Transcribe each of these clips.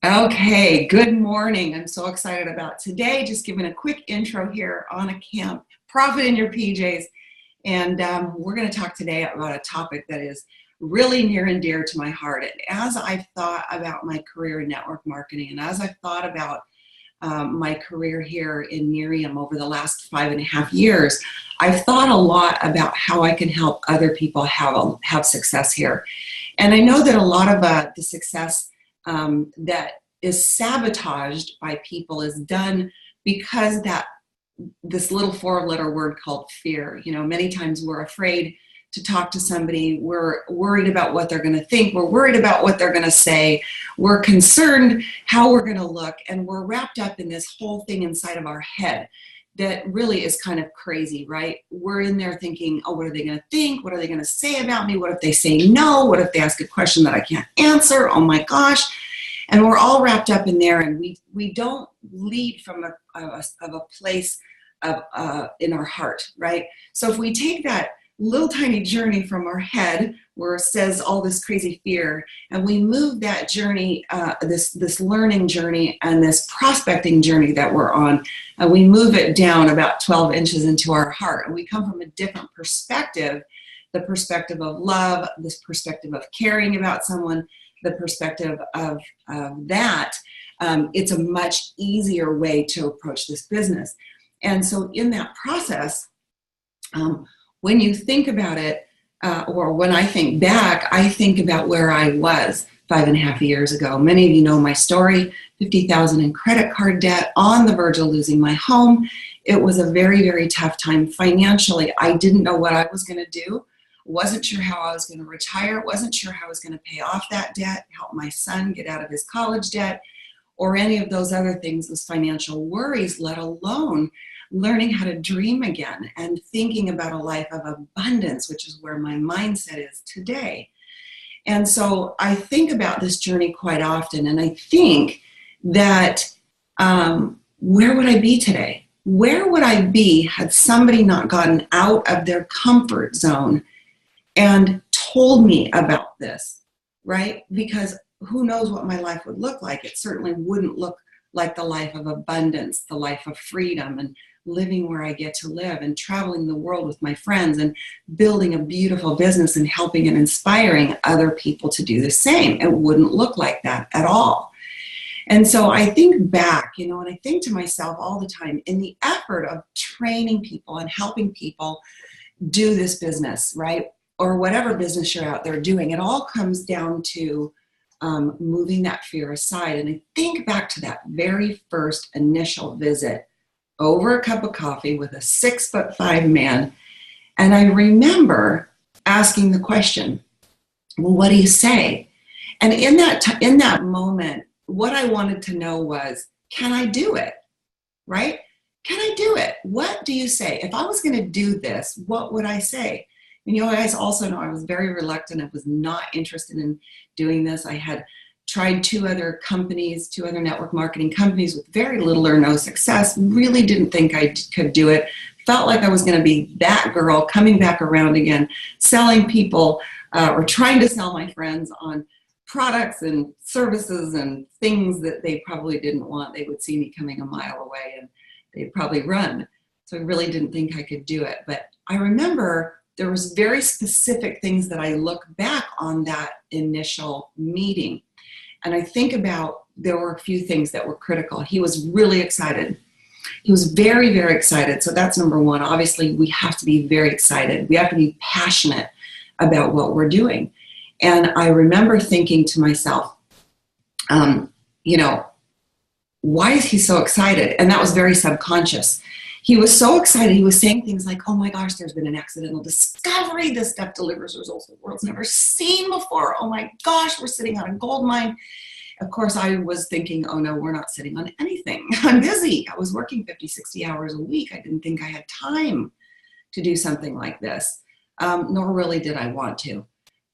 Okay, good morning. I'm so excited about today. Just giving a quick intro here on a camp, Profit in Your PJs. And we're going to talk today about a topic that is really near and dear to my heart. And as I've thought about my career in network marketing, and as I've thought about my career here in Miriam over the last 5.5 years, I've thought a lot about how I can help other people have success here. And I know that a lot of the success that is sabotaged by people is done because this little four-letter word called fear. You know, many times we're afraid to talk to somebody. We're worried about what they're going to think. We're worried about what they're going to say. We're concerned how we're going to look, and we're wrapped up in this whole thing inside of our head that really is kind of crazy, right? We're in there thinking, oh, what are they going to think? What are they going to say about me? What if they say no? What if they ask a question that I can't answer? Oh my gosh. And we're all wrapped up in there, and we don't lead from a place of in our heart, right? So if we take that little tiny journey from our head where it says all this crazy fear, and we move that journey, this learning journey and this prospecting journey that we're on, and we move it down about 12 inches into our heart, and we come from a different perspective, the perspective of love, this perspective of caring about someone, the perspective of that, it's a much easier way to approach this business. And so in that process, when you think about it, or when I think back, I think about where I was 5.5 years ago. Many of you know my story, $50,000 in credit card debt, on the verge of losing my home. It was a very, very tough time financially. I didn't know what I was going to do. Wasn't sure how I was going to retire. Wasn't sure how I was going to pay off that debt, help my son get out of his college debt, or any of those other things, those financial worries, let alone learning how to dream again and thinking about a life of abundance, which is where my mindset is today. And so I think about this journey quite often, and I think that where would I be today? Where would I be had somebody not gotten out of their comfort zone and told me about this, right? Because who knows what my life would look like. It certainly wouldn't look like the life of abundance, the life of freedom, and living where I get to live, and traveling the world with my friends, and building a beautiful business, and helping and inspiring other people to do the same. It wouldn't look like that at all. And so I think back, and I think to myself all the time, in the effort of training people and helping people do this business, right? Or whatever business you're out there doing, it all comes down to moving that fear aside. And I think back to that very first initial visit over a cup of coffee with a 6'5" man. And I remember asking the question, well, what do you say? And in that moment, what I wanted to know was, can I do it? Right? Can I do it? What do you say? If I was going to do this, what would I say? And you guys also know I was very reluctant. I was not interested in doing this. I had tried two other network marketing companies with very little or no success. Really didn't think I could do it. Felt like I was going to be that girl coming back around again, selling people or trying to sell my friends on products and services and things that they probably didn't want. They would see me coming a mile away and they'd probably run. So I really didn't think I could do it. But I remember there was very specific things that I look back on that initial meeting. And I think about, there were a few things that were critical. He was really excited. He was very, very excited. So that's number one. Obviously, we have to be very excited. We have to be passionate about what we're doing. And I remember thinking to myself, why is he so excited? And that was very subconscious. He was so excited. He was saying things like, oh my gosh, there's been an accidental discovery. This stuff delivers results the world's never seen before. Oh my gosh, we're sitting on a gold mine. Of course, I was thinking, oh no, we're not sitting on anything. I'm busy. I was working 50, 60 hours a week. I didn't think I had time to do something like this, nor really did I want to.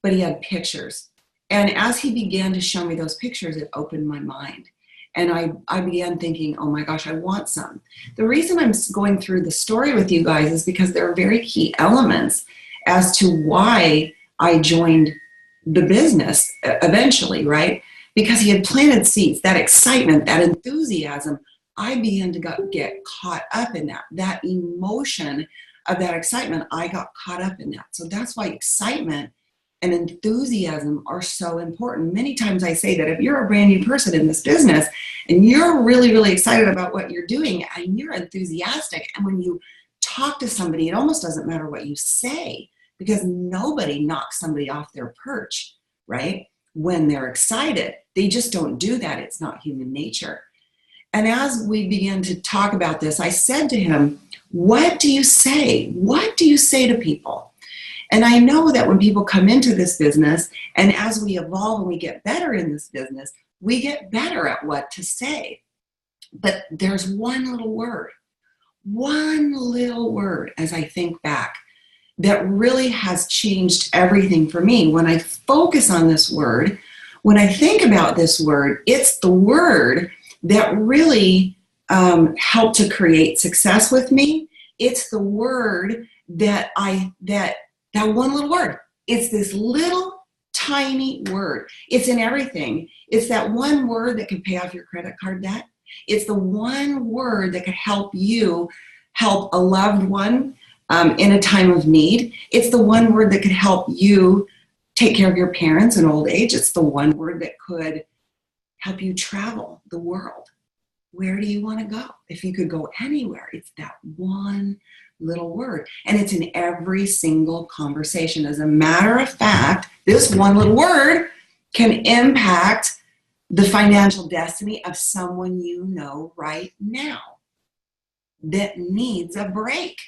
But he had pictures. And as he began to show me those pictures, it opened my mind. And I began thinking, oh my gosh, I want some. The reason I'm going through the story with you guys is because there are very key elements as to why I joined the business eventually, right? because he had planted seeds, that excitement, that enthusiasm. I began to get caught up in that emotion of that excitement. I got caught up in that. So that's why excitement and enthusiasm are so important. Many times I say that if you're a brand new person in this business and you're really, really excited about what you're doing and you're enthusiastic, and when you talk to somebody, it almost doesn't matter what you say, because nobody knocks somebody off their perch, right? When they're excited, they just don't do that. It's not human nature. And as we began to talk about this, I said to him, what do you say? What do you say to people? And I know that when people come into this business, and as we evolve and we get better in this business, we get better at what to say. But there's one little word as I think back, that really has changed everything for me. When I focus on this word, when I think about this word, it's the word that really helped to create success with me. It's the word that one little word. It's this little tiny word. It's in everything. It's that one word that can pay off your credit card debt. It's the one word that could help you help a loved one in a time of need. It's the one word that could help you take care of your parents in old age. It's the one word that could help you travel the world. Where do you want to go? If you could go anywhere, it's that one little word. And it's in every single conversation. As a matter of fact, this one little word can impact the financial destiny of someone you know right now that needs a break,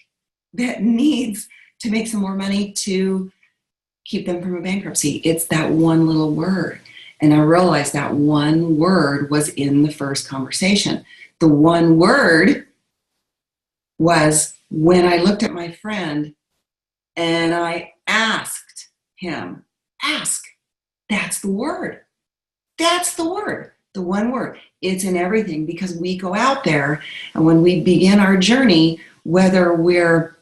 that needs to make some more money to keep them from a bankruptcy. It's that one little word. And I realized that one word was in the first conversation. The one word was when I looked at my friend and I asked him, ask. That's the word. That's the word. The one word. It's in everything, because we go out there and when we begin our journey, whether we're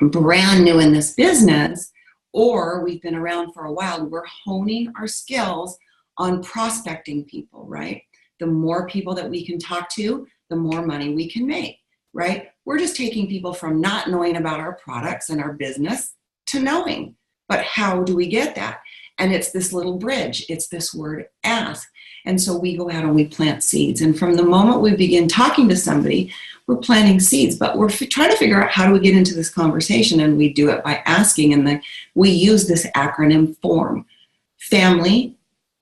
brand new in this business or we've been around for a while, we're honing our skills on prospecting people, right? The more people that we can talk to, the more money we can make, right? We're just taking people from not knowing about our products and our business to knowing. But how do we get that? And it's this little bridge. It's this word, ask. And so we go out and we plant seeds. And from the moment we begin talking to somebody, we're planting seeds. But we're trying to figure out how do we get into this conversation, and we do it by asking. And we use this acronym form: family,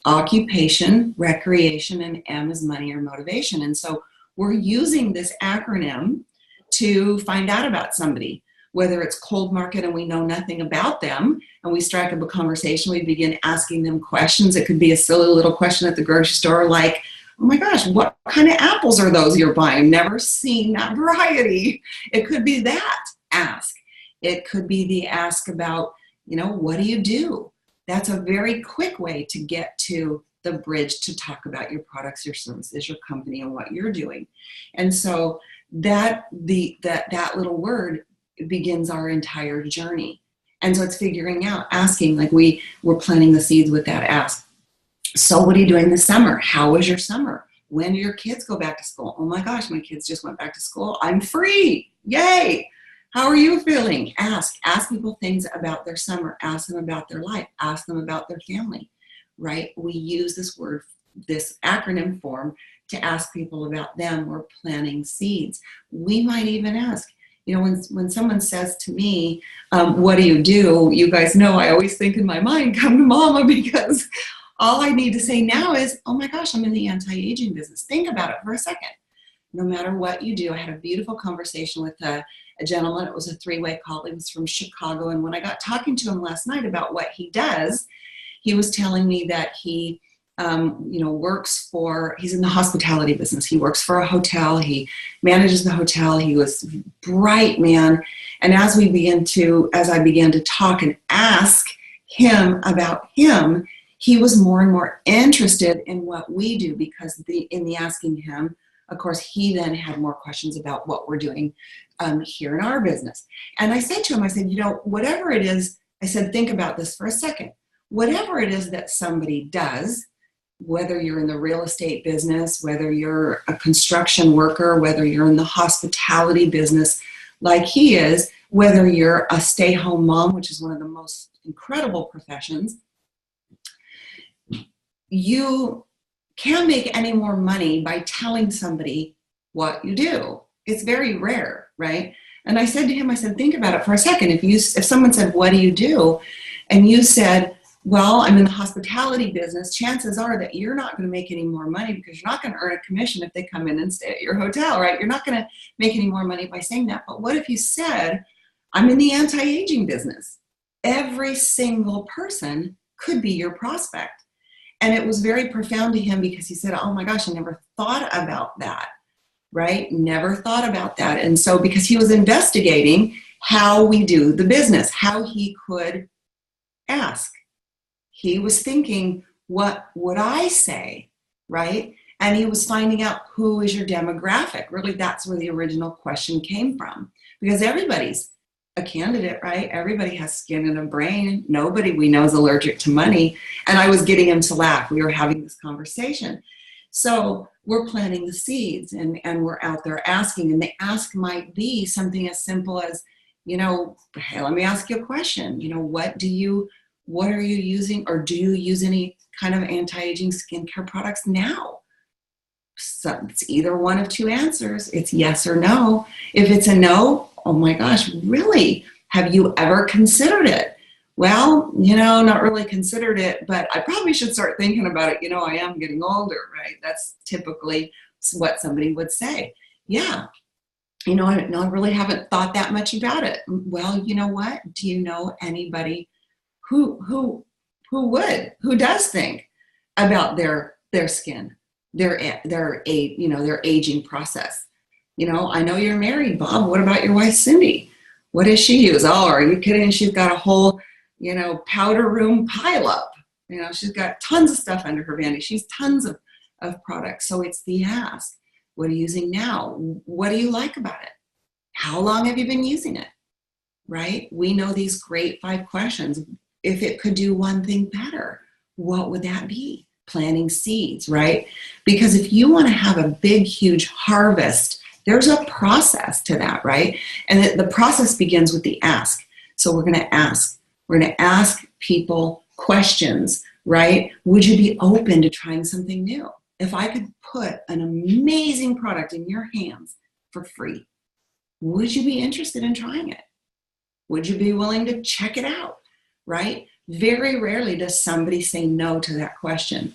occupation, recreation, and M is money or motivation. And so we're using this acronym to find out about somebody, whether it's cold market and we know nothing about them, and we strike up a conversation, we begin asking them questions. It could be a silly little question at the grocery store like, oh my gosh, what kind of apples are those you're buying? Never seen that variety. It could be that ask. It could be the ask about, what do you do? That's a very quick way to get to the bridge to talk about your products, your services, your company, and what you're doing. And so that little word begins our entire journey. And so it's figuring out, asking, like we're planting the seeds with that ask. So what are you doing this summer? How was your summer? When do your kids go back to school? Oh my gosh, my kids just went back to school. I'm free. Yay. How are you feeling? Ask people things about their summer. Ask them about their life. Ask them about their family, right? We use this acronym form to ask people about them. We're planting seeds. We might even ask, when someone says to me, what do? You guys know I always think in my mind, come to mama, because all I need to say now is, oh my gosh, I'm in the anti-aging business. Think about it for a second. No matter what you do, I had a beautiful conversation with a gentleman. It was a three-way call. He was from Chicago. And when I got talking to him last night about what he does, he was telling me that he he's in the hospitality business. He works for a hotel. He manages the hotel. He was bright, man. And as I began to talk and ask him about him, he was more and more interested in what we do, because in the asking him, of course, he then had more questions about what we're doing here in our business. And I said to him, I said, whatever it is, I said, think about this for a second. Whatever it is that somebody does, whether you're in the real estate business, whether you're a construction worker, whether you're in the hospitality business like he is, whether you're a stay-home mom, which is one of the most incredible professions, you can't make any more money by telling somebody what you do. It's very rare, right? And I said to him, I said, think about it for a second. If someone said, what do you do? And you said, well, I'm in the hospitality business, chances are that you're not going to make any more money because you're not going to earn a commission if they come in and stay at your hotel, right? You're not going to make any more money by saying that. But what if you said, I'm in the anti-aging business? Every single person could be your prospect. And it was very profound to him because he said, oh my gosh, I never thought about that, right? Never thought about that. And so because he was investigating how we do the business, how he could ask. He was thinking, what would I say, right? And he was finding out who is your demographic. Really, that's where the original question came from. Because everybody's a candidate, right? Everybody has skin and a brain. Nobody we know is allergic to money. And I was getting him to laugh. We were having this conversation. So we're planting the seeds and we're out there asking. And the ask might be something as simple as, hey, let me ask you a question. What are you using, or do you use any kind of anti-aging skincare products now? So it's either one of two answers. It's yes or no. If it's a no, oh my gosh, really? Have you ever considered it? Well, not really considered it, but I probably should start thinking about it. I am getting older, right? That's typically what somebody would say. Yeah. I really haven't thought that much about it. Well, you know what? Do you know anybody who does think about their skin, their aging process? I know you're married, Bob. What about your wife, Cindy? What does she use? Oh, are you kidding? She's got a whole, powder room pileup. She's got tons of stuff under her vanity. She's tons of products. So it's the ask. What are you using now? What do you like about it? How long have you been using it? Right? We know these great 5 questions. If it could do one thing better, what would that be? Planting seeds, right? Because if you want to have a big, huge harvest, there's a process to that, right? And the process begins with the ask. So we're going to ask. We're going to ask people questions, right? Would you be open to trying something new? If I could put an amazing product in your hands for free, would you be interested in trying it? Would you be willing to check it out? Right? Very rarely does somebody say no to that question.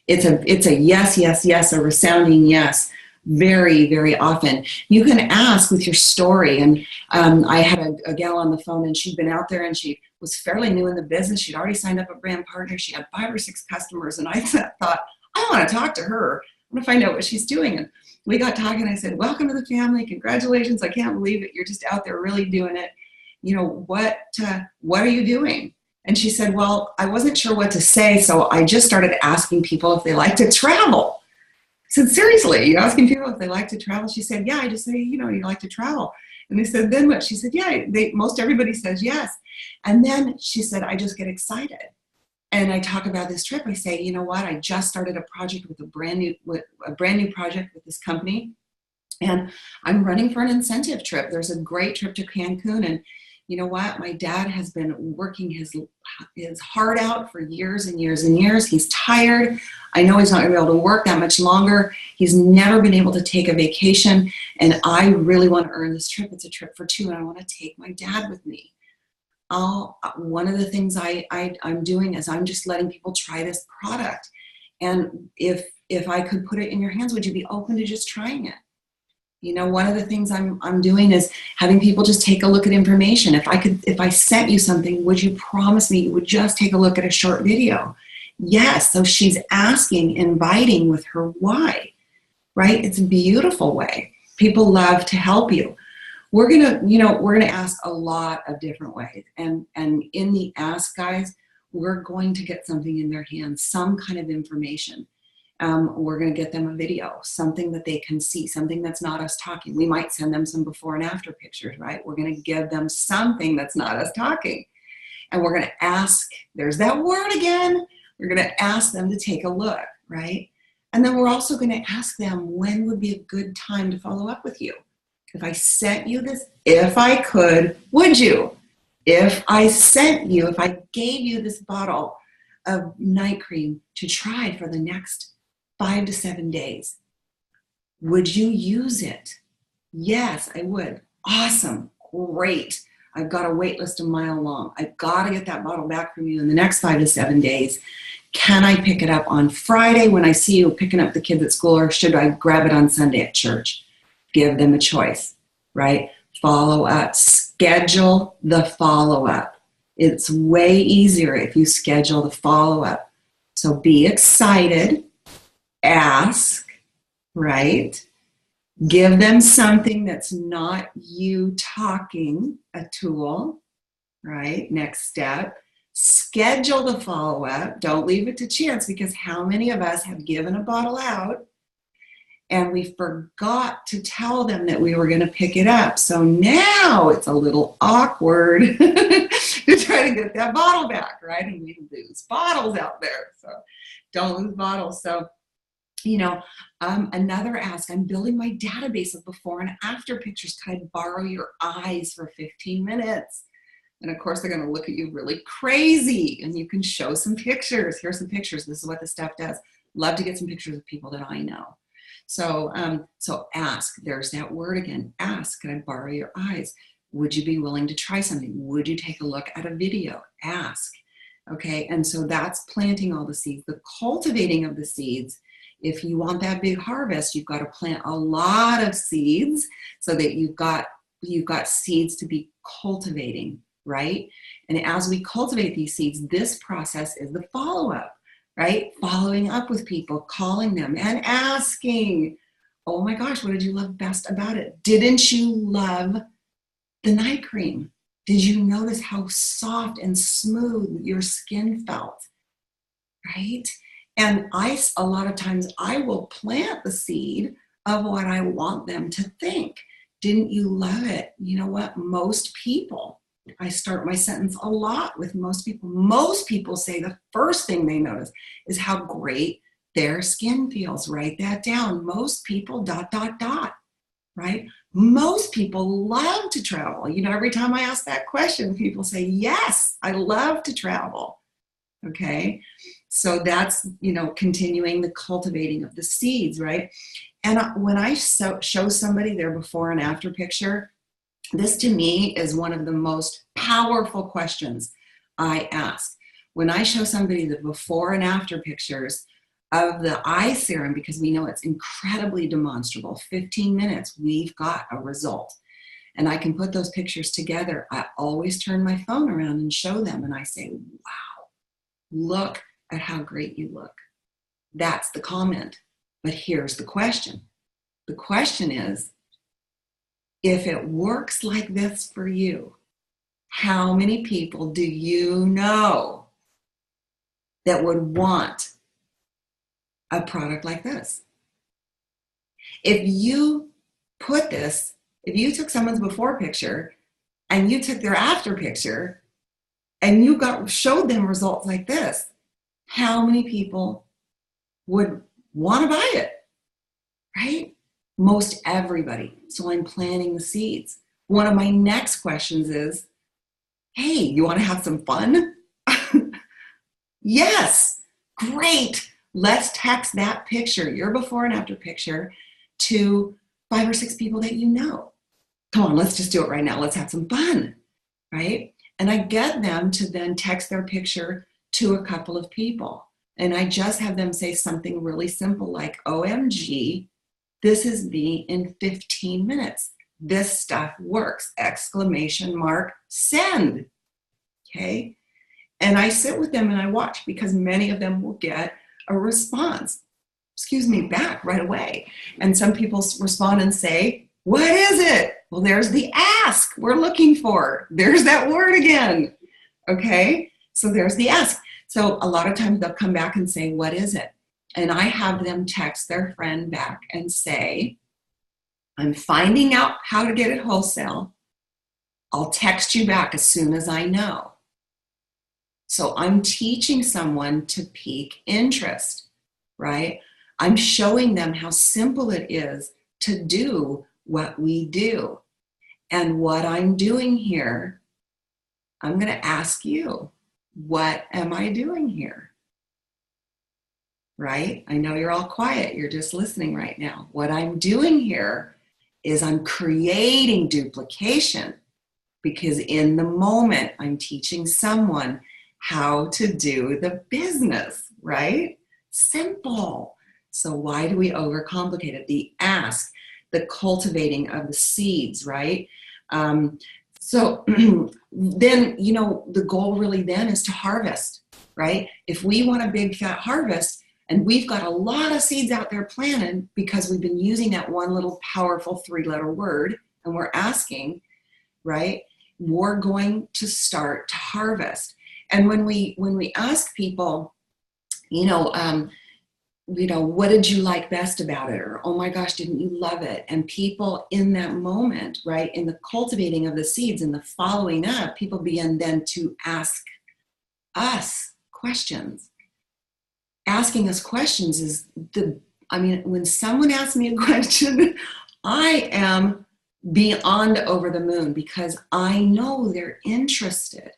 It's a yes, yes, yes, a resounding yes. Very, very often. You can ask with your story. And I had a gal on the phone, and she'd been out there, and she was fairly new in the business. She'd already signed up a brand partner. She had 5 or 6 customers, and I thought, I want to talk to her. I want to find out what she's doing. And we got talking. I said, welcome to the family. Congratulations. I can't believe it. You're just out there really doing it. What are you doing? And she said, well, I wasn't sure what to say, so I just started asking people if they like to travel. I said, seriously, you're asking people if they like to travel? She said, yeah, I just say, you like to travel. And I said, then what? She said, yeah, most everybody says yes. And then she said, I just get excited. And I talk about this trip. I say, you know what? I just started a project with a brand new project with this company. And I'm running for an incentive trip. There's a great trip to Cancun, and you know what? My dad has been working his heart out for years and years and years. He's tired. I know he's not going to be able to work that much longer. He's never been able to take a vacation. And I really want to earn this trip. It's a trip for 2, and I want to take my dad with me. One of the things I'm doing is I'm just letting people try this product. And if I could put it in your hands, would you be open to just trying it? One of the things I'm doing is having people just take a look at information. If I sent you something, would you promise me you would just take a look at a short video? Yes. So she's asking, inviting with her why, right? It's a beautiful way. People love to help you. We're gonna ask a lot of different ways. And in the ask, guys, we're going to get something in their hands, some kind of information. We're going to get them a video, something that they can see, something that's not us talking. We might send them some before and after pictures, right? We're going to give them something that's not us talking. And we're going to ask, there's that word again. We're going to ask them to take a look. right? And then we're also going to ask them when would be a good time to follow up with you. If I sent you this, if I could, would you? If I gave you this bottle of night cream to try for the next 5 to 7 days, would you use it? Yes, I would. Awesome. Great. I've got a wait list a mile long. I've got to get that bottle back from you in the next 5 to 7 days. Can I pick it up on Friday when I see you picking up the kids at school, or should I grab it on Sunday at church? Give them a choice, right? Follow up. Schedule the follow-up. It's way easier if you schedule the follow-up. So be excited. Ask, right? Give them something that's not you talking, a tool, right? Next step. Schedule the follow-up. Don't leave it to chance, because how many of us have given a bottle out and we forgot to tell them that we were going to pick it up? So now it's a little awkward to try to get that bottle back, right? And we lose bottles out there. So don't lose bottles. So, another ask, I'm building my database of before and after pictures. Could I borrow your eyes for 15 minutes? And of course, they're going to look at you really crazy, and you can show some pictures. Here's some pictures. This is what the stuff does. Love to get some pictures of people that I know. So ask. There's that word again. Ask. Can I borrow your eyes? Would you be willing to try something? Would you take a look at a video? Ask. Okay. And so that's planting all the seeds. The cultivating of the seeds. If you want that big harvest, you've got to plant a lot of seeds so that you've got seeds to be cultivating. Right? And as we cultivate these seeds, this process is the follow-up, right? Following up with people, calling them and asking, oh my gosh, what did you love best about it? Didn't you love the night cream? Did you notice how soft and smooth your skin felt? Right? And a lot of times I will plant the seed of what I want them to think. Didn't you love it? You know what? Most people, I start my sentence a lot with most people. Most people say the first thing they notice is how great their skin feels. Write that down. Most people, ... right? Most people love to travel. Every time I ask that question, people say, yes, I love to travel. Okay. So that's, continuing the cultivating of the seeds, right? And when I show somebody their before and after picture, this to me is one of the most powerful questions I ask. When I show somebody the before and after pictures of the eye serum, because we know it's incredibly demonstrable, 15 minutes, we've got a result. And I can put those pictures together. I always turn my phone around and show them, and I say, wow, look at how great you look. That's the comment. But here's the question. The question is, if it works like this for you, how many people do you know that would want a product like this? If you took someone's before picture and you took their after picture and you showed them results like this, how many people would want to buy it, right? Most everybody. So I'm planting the seeds. One of my next questions is, hey, you want to have some fun? Yes, great. Let's text that picture, your before and after picture, to 5 or 6 people that you know. Come on, let's just do it right now. Let's have some fun, right? And I get them to then text their picture to a couple of people. And I just have them say something really simple like, OMG, this is me in 15 minutes. This stuff works! ! Send. Okay. And I sit with them and I watch, because many of them will get a response, back right away. And some people respond and say, what is it? Well, there's the ask we're looking for. There's that word again. Okay. So there's the ask. So a lot of times they'll come back and say, what is it? And I have them text their friend back and say, I'm finding out how to get it wholesale. I'll text you back as soon as I know. So I'm teaching someone to pique interest, right? I'm showing them how simple it is to do what we do. And what I'm doing here, I'm going to ask you, what am I doing here? Right? I know you're all quiet. You're just listening right now. What I'm doing here is I'm creating duplication, because in the moment I'm teaching someone how to do the business, right? Simple. So why do we overcomplicate it? The ask, the cultivating of the seeds, right? So then, the goal really then is to harvest, right? If we want a big fat harvest and we've got a lot of seeds out there planted because we've been using that one little powerful 3-letter word and we're asking, right? We're going to start to harvest. And when we ask people, what did you like best about it? Or, oh my gosh, didn't you love it? And people in that moment, right, in the cultivating of the seeds and the following up, people begin then to ask us questions. Asking us questions is when someone asks me a question, I am beyond over the moon because I know they're interested.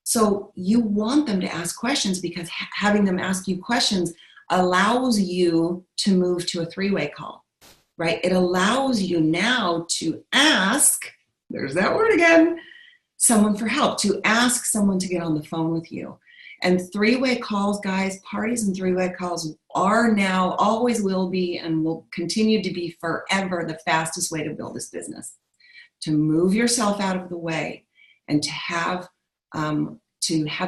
So you want them to ask questions because having them ask you questions allows you to move to a 3-way call, right? It allows you now to ask, there's that word again, someone for help, to ask someone to get on the phone with you. And 3-way calls, guys, parties and 3-way calls are now, always will be, and will continue to be forever the fastest way to build this business. To move yourself out of the way and to have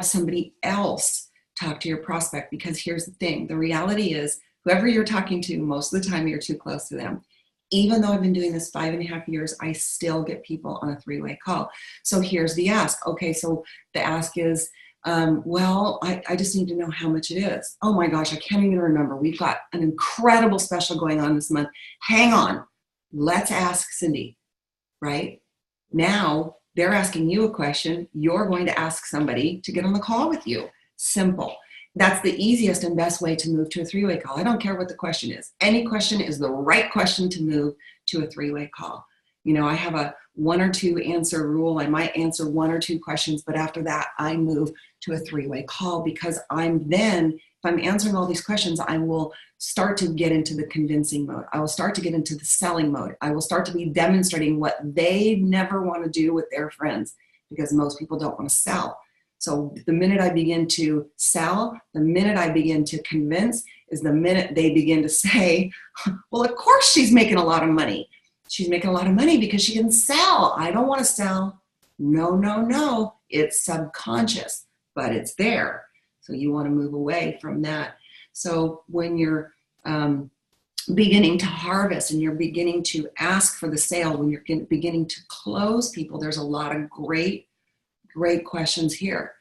somebody else talk to your prospect. Because here's the thing, the reality is whoever you're talking to, most of the time you're too close to them. Even though I've been doing this 5.5 years, I still get people on a 3-way call. So here's the ask. Okay, so the ask is, I just need to know how much it is. Oh my gosh, I can't even remember. We've got an incredible special going on this month. Hang on, let's ask Cindy, right? Now they're asking you a question. You're going to ask somebody to get on the call with you. Simple. That's the easiest and best way to move to a 3-way call. I don't care what the question is. Any question is the right question to move to a 3-way call. I have a 1 or 2 answer rule. I might answer 1 or 2 questions, but after that, I move to a 3-way call because if I'm answering all these questions, I will start to get into the convincing mode. I will start to get into the selling mode. I will start to be demonstrating what they never want to do with their friends because most people don't want to sell. So the minute I begin to sell, the minute I begin to convince is the minute they begin to say, well, of course she's making a lot of money. She's making a lot of money because she can sell. I don't want to sell. No. It's subconscious, but it's there. So you want to move away from that. So when you're beginning to harvest and you're beginning to ask for the sale, when you're beginning to close people, there's a lot of great questions here.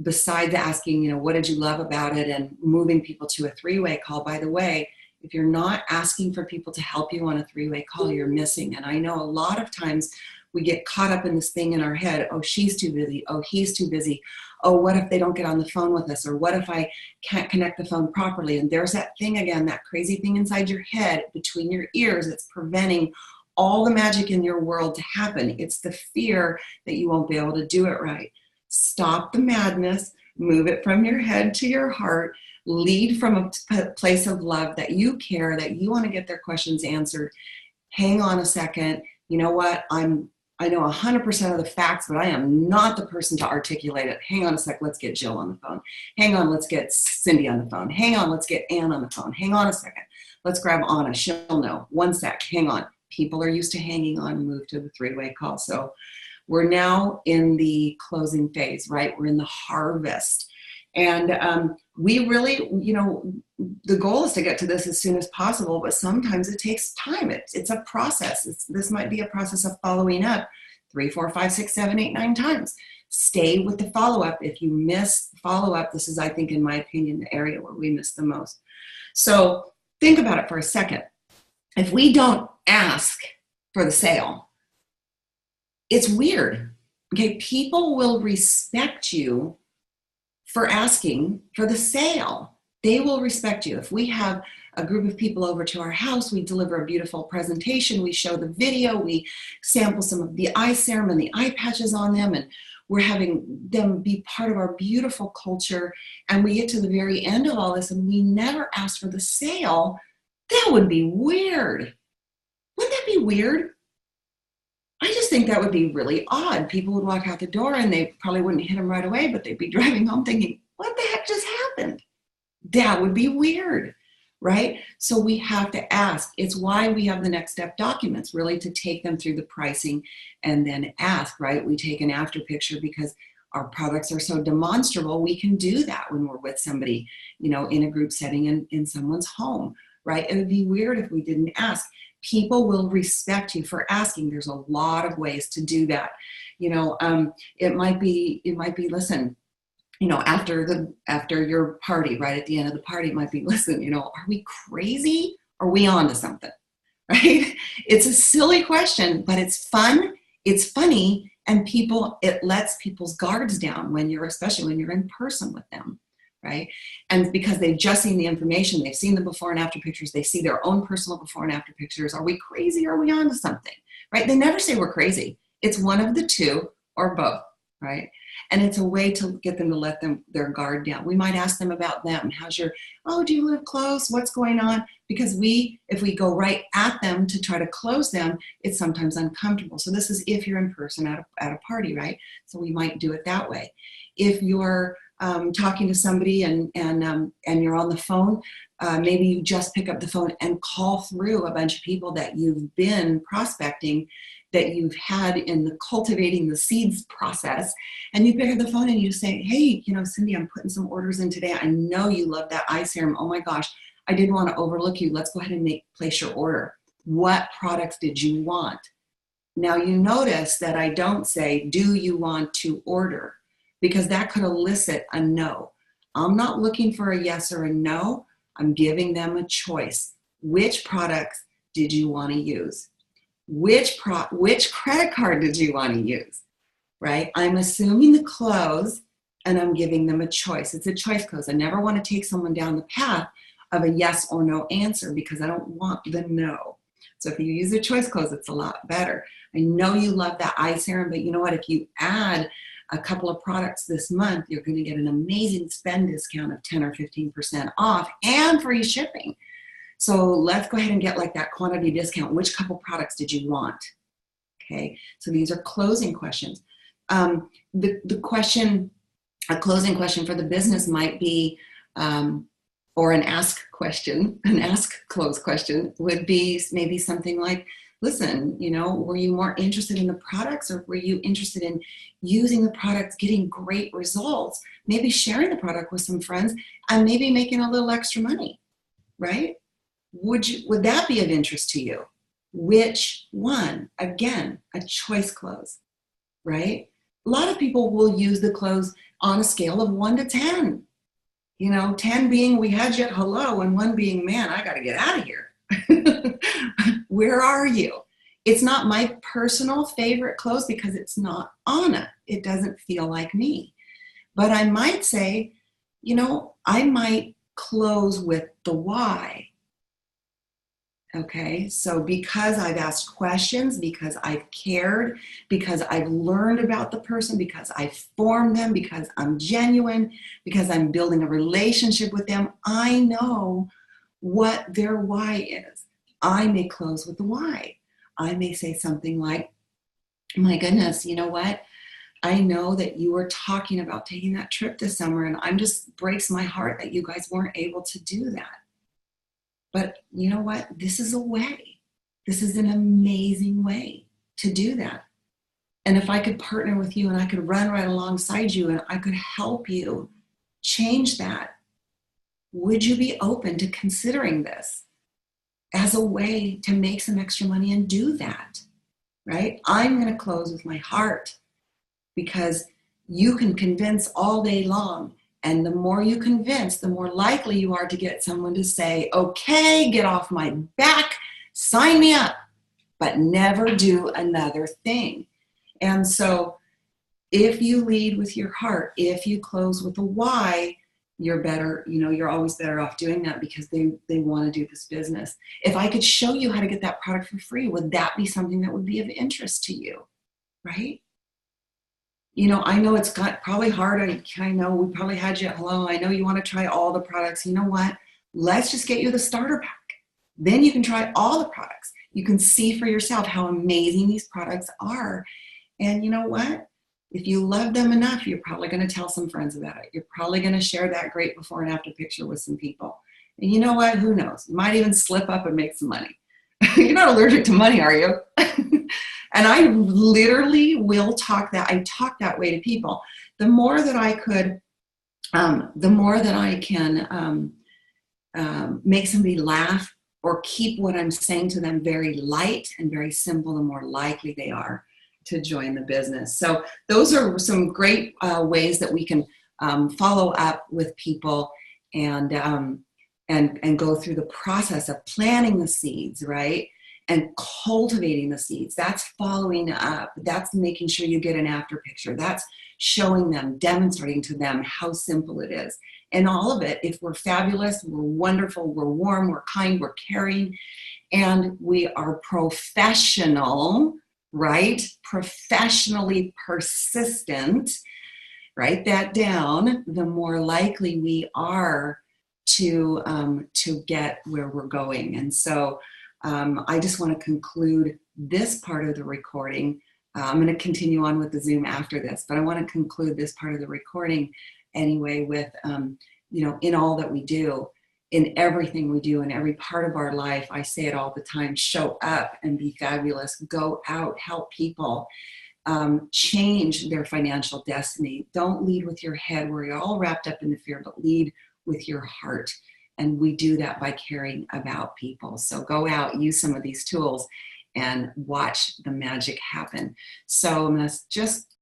Besides asking, what did you love about it, and moving people to a 3-way call. By the way, if you're not asking for people to help you on a 3-way call, you're missing. And I know a lot of times we get caught up in this thing in our head. Oh, she's too busy. Oh, he's too busy. Oh, what if they don't get on the phone with us? Or what if I can't connect the phone properly? And there's that thing again, that crazy thing inside your head, between your ears, that's preventing all the magic in your world to happen. It's the fear that you won't be able to do it right. Stop the madness, move it from your head to your heart, lead from a place of love that you care, that you want to get their questions answered. Hang on a second. You know what? I know 100% of the facts, but I am not the person to articulate it. Hang on a sec. Let's get Jill on the phone. Hang on. Let's get Cindy on the phone. Hang on. Let's get Ann on the phone. Hang on a second. Let's grab Anna. She'll know. 1 sec. Hang on. People are used to hanging on and move to the 3-way call. So we're now in the closing phase, right? We're in the harvest. And we really, the goal is to get to this as soon as possible, but sometimes it takes time. It's a process. This might be a process of following up 3, 4, 5, 6, 7, 8, 9 times. Stay with the follow-up. If you miss follow-up, this is, I think, in my opinion, the area where we miss the most. So think about it for a second. If we don't ask for the sale, it's weird. Okay, people will respect you for asking for the sale. They will respect you. If we have a group of people over to our house, we deliver a beautiful presentation, we show the video, we sample some of the eye serum and the eye patches on them, and we're having them be part of our beautiful culture, and we get to the very end of all this and we never ask for the sale, that would be weird. Wouldn't that be weird? I just think that would be really odd. People would walk out the door and they probably wouldn't hit them right away, but they'd be driving home thinking, what the heck just happened? That would be weird, right? So we have to ask. It's why we have the next step documents, really to take them through the pricing and then ask, right? We take an after picture because our products are so demonstrable. We can do that when we're with somebody, in a group setting in someone's home, right? It would be weird if we didn't ask. People will respect you for asking. There's a lot of ways to do that. It might be, listen, after your party, right at the end of the party, it might be, listen, are we crazy? Are we on to something, right? It's a silly question, but it's fun, it's funny, and it lets people's guards down especially when you're in person with them, right? And because they've just seen the information, they've seen the before and after pictures, they see their own personal before and after pictures. Are we crazy? Are we on to something, right? They never say we're crazy. It's one of the two or both, right? And it's a way to get them to let their guard down. We might ask them about them. Do you live close? What's going on? Because if we go right at them to try to close them, it's sometimes uncomfortable. So this is if you're in person at a party, right? So we might do it that way. If you're talking to somebody and you're on the phone, maybe you just pick up the phone and call through a bunch of people that you've been prospecting, that you've had in the cultivating the seeds process, and you pick up the phone and you say, hey, Cindy, I'm putting some orders in today. I know you love that eye serum. Oh my gosh, I didn't want to overlook you. Let's go ahead and place your order. What products did you want? Now you notice that I don't say, do you want to order? Because that could elicit a no. I'm not looking for a yes or a no. I'm giving them a choice. Which products did you want to use? Which credit card did you want to use, right? I'm assuming the close and I'm giving them a choice. It's a choice close. I never want to take someone down the path of a yes or no answer because I don't want the no. So if you use a choice close, it's a lot better. I know you love that eye serum, but you know what? If you add a couple of products this month, you're going to get an amazing spend discount of 10 or 15% off and free shipping. So let's go ahead and get like that quantity discount. Which couple products did you want? Okay, so these are closing questions. The question, a closing question for the business might be, or an ask close question would be maybe something like, listen, were you more interested in the products, or were you interested in using the products, getting great results, maybe sharing the product with some friends, and maybe making a little extra money, right? Would that be of interest to you? Which one? Again, a choice close, right? A lot of people will use the close on a scale of 1 to 10. 10 being we had you at hello, and 1 being, man, I got to get out of here. Where are you? It's not my personal favorite close because it's not Anna. It doesn't feel like me. But I might say, I might close with the why. Okay, so because I've asked questions, because I've cared, because I've learned about the person, because I've formed them, because I'm genuine, because I'm building a relationship with them, I know what their why is. I may close with the why. I may say something like, my goodness, you know what? I know that you were talking about taking that trip this summer, and I'm just breaks my heart that you guys weren't able to do that. But you know what? This is a way. This is an amazing way to do that. And if I could partner with you and I could run right alongside you and I could help you change that, would you be open to considering this as a way to make some extra money and do that, right? I'm going to close with my heart, because you can convince all day long. And the more you convince, the more likely you are to get someone to say, okay, get off my back, sign me up, but never do another thing. And so if you lead with your heart, if you close with a why, you're better, you're always better off doing that because they want to do this business. If I could show you how to get that product for free, would that be something that would be of interest to you? Right? I know it's got probably hard. I know we probably had you, hello, I know you want to try all the products. You know what? Let's just get you the starter pack. Then you can try all the products. You can see for yourself how amazing these products are. And you know what? If you love them enough, you're probably going to tell some friends about it. You're probably going to share that great before and after picture with some people. And you know what? Who knows? You might even slip up and make some money. You're not allergic to money, are you? And I literally will talk that way to people. The more that I could, the more that I can make somebody laugh or keep what I'm saying to them very light and very simple, the more likely they are to join the business. So those are some great ways that we can follow up with people and go through the process of planting the seeds, right? And cultivating the seeds. That's following up. That's making sure you get an after picture. That's showing them, demonstrating to them how simple it is. And all of it, if we're fabulous, we're wonderful, we're warm, we're kind, we're caring, and we are professional, right? Professionally persistent, write that down, the more likely we are to get where we're going. And so I just want to conclude this part of the recording. I'm going to continue on with the Zoom after this, but I want to conclude this part of the recording anyway with, in all that we do, in everything we do, in every part of our life. I say it all the time, show up and be fabulous. Go out, help people, change their financial destiny. Don't lead with your head where you're all wrapped up in the fear, but lead with your heart. And we do that by caring about people. So go out, use some of these tools, and watch the magic happen. So I'm going to just